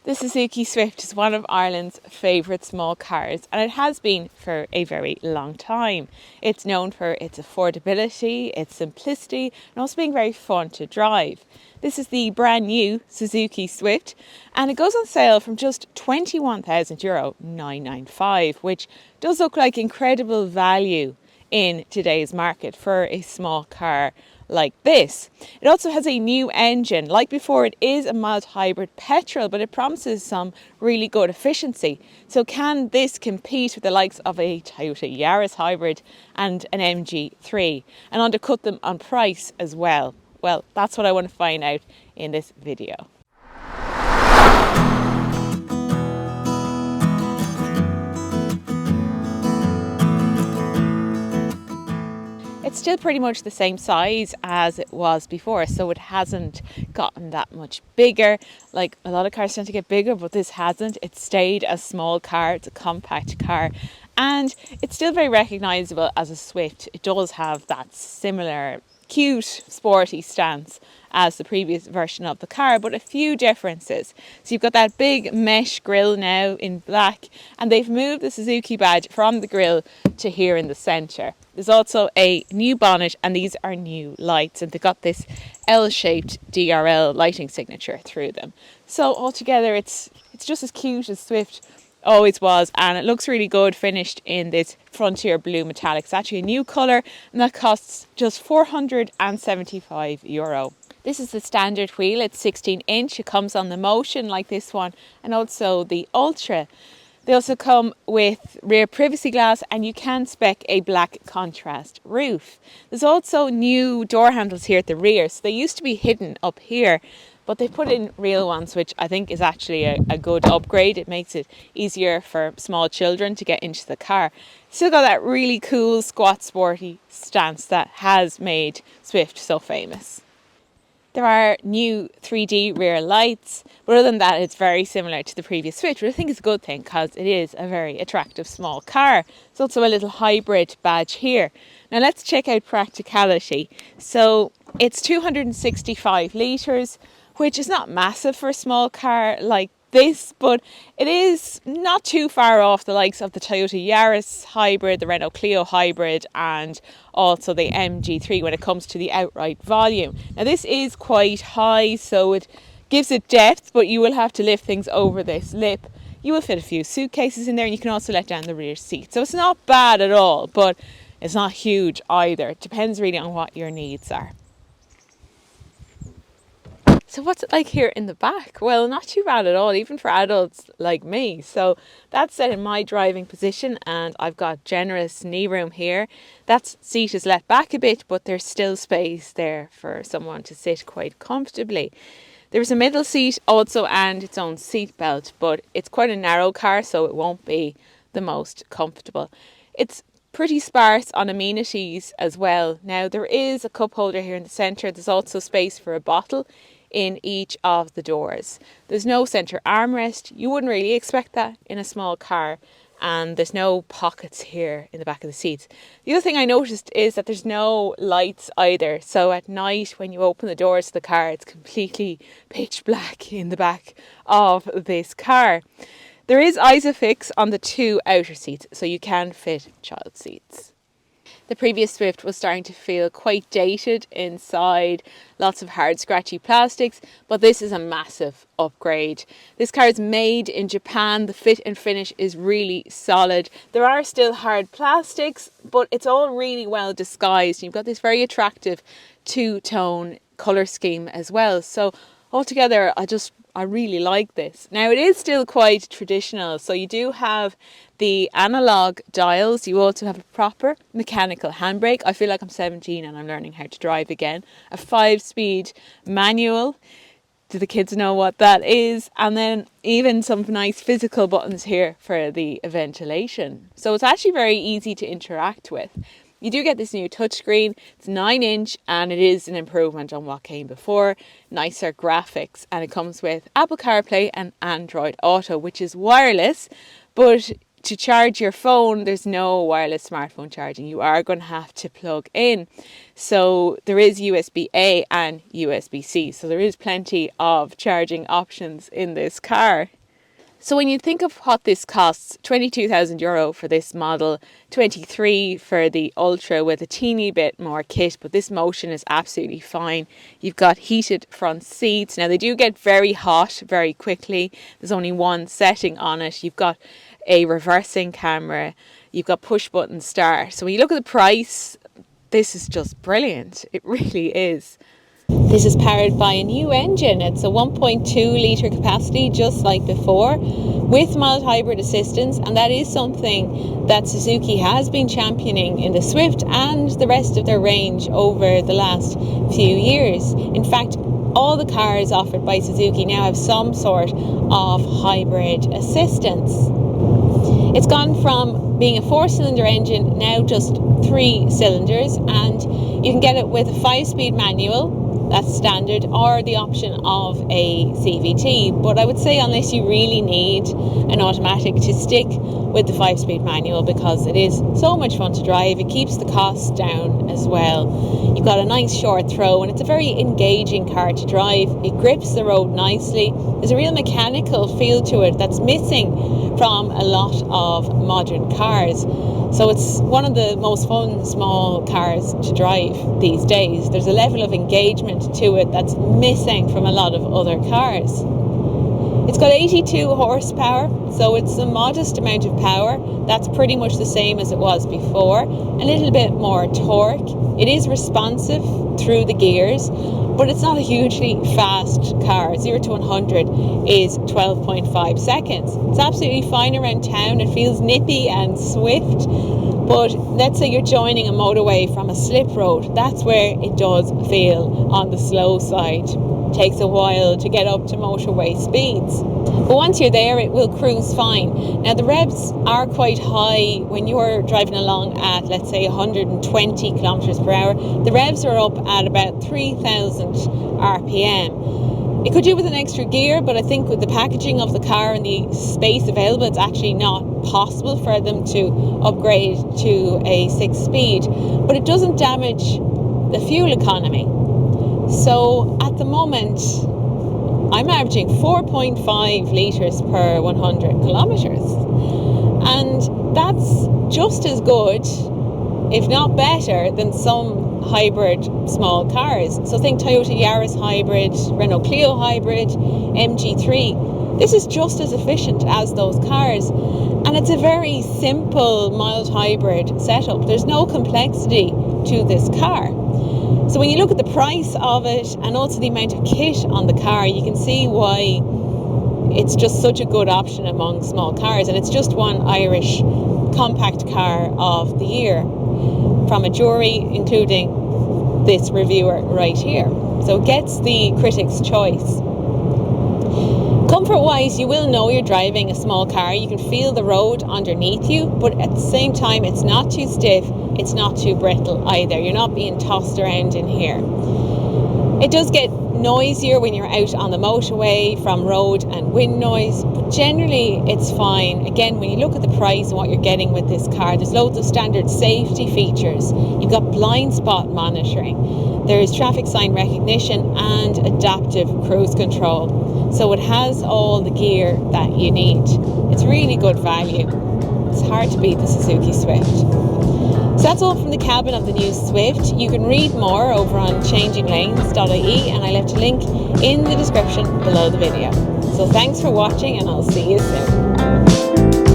The Suzuki Swift is one of Ireland's favourite small cars, and it has been for a very long time. It's known for its affordability, its simplicity, and also being very fun to drive. This is the brand new Suzuki Swift, and it goes on sale from just €21,995, which does look like incredible value in today's market for a small car like this. It also has a new engine. Like before, it is a mild hybrid petrol, but it promises some really good efficiency. So can this compete with the likes of a Toyota Yaris hybrid and an MG3 and undercut them on price as well? Well, that's what I want to find out in this video. It's still pretty much the same size as it was before, so it hasn't gotten that much bigger. Like a lot of cars tend to get bigger, but this hasn't. It stayed a small car, it's a compact car, and it's still very recognisable as a Swift. It does have that similar cute, sporty stance as the previous version of the car, but a few differences. So you've got that big mesh grille now in black, and they've moved the Suzuki badge from the grille to here in the centre. There's also a new bonnet, and these are new lights, and they've got this L-shaped DRL lighting signature through them. So altogether it's just as cute as Swift always was, and it looks really good finished in this frontier blue metallic. It's actually a new colour, and that costs just €475. This is the standard wheel. It's 16-inch. It comes on the Motion like this one, and also the Ultra. They also come with rear privacy glass, and you can spec a black contrast roof. There's also new door handles here at the rear. So they used to be hidden up here, but they put in real ones, which I think is actually a good upgrade. It makes it easier for small children to get into the car. Still got that really cool squat sporty stance that has made Swift so famous. There are new 3D rear lights, but other than that, it's very similar to the previous Swift, which I think is a good thing because it is a very attractive small car. There's also a little hybrid badge here. Now let's check out practicality. So it's 265 litres, which is not massive for a small car like this, but it is not too far off the likes of the Toyota Yaris hybrid, the Renault Clio hybrid, and also the MG3 when it comes to the outright volume. Now this is quite high, so it gives it depth, but you will have to lift things over this lip. You will fit a few suitcases in there, and you can also let down the rear seat. So it's not bad at all, but it's not huge either. It depends really on what your needs are. So what's it like here in the back? Well, not too bad at all, even for adults like me. So that's set in my driving position, and I've got generous knee room here. That seat is let back a bit, but there's still space there for someone to sit quite comfortably. There's a middle seat also and its own seat belt, but it's quite a narrow car, so it won't be the most comfortable. It's pretty sparse on amenities as well. Now there is a cup holder here in the centre. There's also space for a bottle in each of the doors. There's no centre armrest. You wouldn't really expect that in a small car, and there's no pockets here in the back of the seats. The other thing I noticed is that there's no lights either, so at night when you open the doors to the car, it's completely pitch black in the back of this car. There is ISOFIX on the two outer seats, so you can fit child seats. The previous Swift was starting to feel quite dated inside, lots of hard scratchy plastics, but this is a massive upgrade. This car is made in Japan. The fit and finish is really solid. There are still hard plastics, but it's all really well disguised. You've got this very attractive two-tone colour scheme as well. So altogether, I really like this. Now it is still quite traditional, so you do have the analog dials. You also have a proper mechanical handbrake. I feel like I'm 17 and I'm learning how to drive again. A 5-speed manual. Do the kids know what that is? And then even some nice physical buttons here for the ventilation. So it's actually very easy to interact with. You do get this new touchscreen. It's 9-inch and it is an improvement on what came before. Nicer graphics, and it comes with Apple CarPlay and Android Auto, which is wireless, but to charge your phone, there's no wireless smartphone charging. You are going to have to plug in. So there is USB-A and USB-C. So there is plenty of charging options in this car. So when you think of what this costs, €22,000 for this model, 23 for the Ultra with a teeny bit more kit, but this motion is absolutely fine. You've got heated front seats. Now they do get very hot very quickly. There's only one setting on it. You've got a reversing camera. You've got push button start. So when you look at the price, this is just brilliant. It really is. This is powered by a new engine. It's a 1.2 litre capacity, just like before, with mild hybrid assistance, and that is something that Suzuki has been championing in the Swift and the rest of their range over the last few years. In fact, all the cars offered by Suzuki now have some sort of hybrid assistance. It's gone from being a 4-cylinder engine, now just 3 cylinders, and you can get it with a 5-speed manual. That's standard, or the option of a CVT. But I would say unless you really need an automatic, to stick with the 5-speed manual, because it is so much fun to drive. It keeps the costs down as well. You've got a nice short throw, and it's a very engaging car to drive. It grips the road nicely. There's a real mechanical feel to it that's missing from a lot of modern cars. So it's one of the most fun small cars to drive these days. There's a level of engagement to it that's missing from a lot of other cars. It's got 82 horsepower, so it's a modest amount of power. That's pretty much the same as it was before. A little bit more torque. It is responsive through the gears, but it's not a hugely fast car. 0 to 100 is 12.5 seconds. It's absolutely fine around town. It feels nippy and swift. But let's say you're joining a motorway from a slip road. That's where it does feel on the slow side. It takes a while to get up to motorway speeds. But once you're there, it will cruise fine. Now the revs are quite high when you're driving along at, let's say, 120 kilometers per hour. The revs are up at about 3,000 RPM. It could do with an extra gear, but I think with the packaging of the car and the space available, it's actually not possible for them to upgrade to a 6-speed. But it doesn't damage the fuel economy. So at the moment, I'm averaging 4.5 litres per 100 kilometres. And that's just as good, if not better, than some hybrid small cars. So think Toyota Yaris hybrid, Renault Clio hybrid, MG3. This is just as efficient as those cars. And it's a very simple mild hybrid setup. There's no complexity to this car. So when you look at the price of it and also the amount of kit on the car, you can see why it's just such a good option among small cars. And it's just won Irish compact car of the year from a jury, including this reviewer right here. So it gets the critics' choice. Comfort-wise, you will know you're driving a small car. You can feel the road underneath you, but at the same time, it's not too stiff, it's not too brittle either. You're not being tossed around in here. It does get noisier when you're out on the motorway from road and wind noise, but generally it's fine. Again, when you look at the price and what you're getting with this car, there's loads of standard safety features. You've got blind spot monitoring, there's traffic sign recognition and adaptive cruise control. So it has all the gear that you need. It's really good value. It's hard to beat the Suzuki Swift. So that's all from the cabin of the new Swift. You can read more over on changinglanes.ie, and I left a link in the description below the video. So thanks for watching, and I'll see you soon.